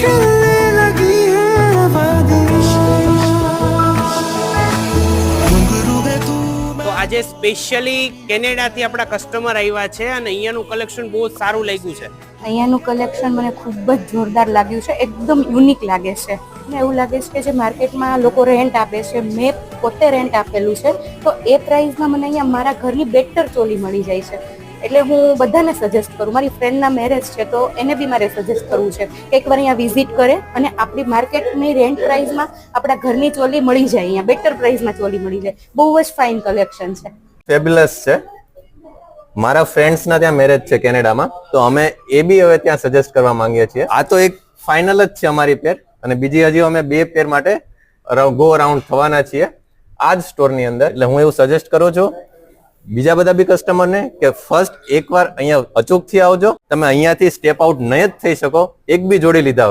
खिलने लगी है वादियां। घुंघरू में तू તો આજે સ્પેશિયલી કેનેડાથી આપણા કસ્ટમર આવ્યા છે અને અહીંયાનું કલેક્શન બહુ જ સારું લાગ્યું છે. અહીંયાનું કલેક્શન મને ખૂબ જ જોરદાર લાગ્યું છે, એકદમ યુનિક લાગે છે. મને એવું લાગે છે કે જે માર્કેટમાં લોકો રેન્ટ આપે છે, મેં પોતે રેન્ટ આપેલું છે, તો એ પ્રાઇસમાં મને અહીંયા મારા ઘરની બેટર ચોલી મળી જાય છે. એટલે હું બધાને સજેસ્ટ કરું, મારી ફ્રેન્ડના મેરેજ છે તો એને બી મારે સજેસ્ટ કરવું છે કે એકવાર અહીંયા વિઝિટ કરે અને આપણી માર્કેટની રેન્ટ પ્રાઇસમાં આપણા ઘરની ચોલી મળી જાય, અહીંયા બેટર પ્રાઇસમાં ચોલી મળી જાય. બહુ જ ફાઇન કલેક્શન છે, ફેબ્યુલસ છે. મારા ફ્રેન્ડ્સ ના ત્યાં મેરેજ છે કેનેડામાં, તો અમે એ બી હવે ત્યાં સજેસ્ટ કરવા માંગીએ છીએ. આ તો એક ફાઇનલ જ છે અમારી પેર, અને બીજી હજી અમે 2 પેર માટે ગો અરાઉન્ડ થવાના છીએ આ જ સ્ટોરની અંદર. એટલે હું એવું સજેસ્ટ કરું છું બીજા બધા બી કસ્ટમરને કે ફર્સ્ટ એકવાર અહીંયા અચૂકથી આવજો. તમે અહીંયાથી સ્ટેપ આઉટ નહીં જ થઈ શકો એક બી જોડી લીધા વગર.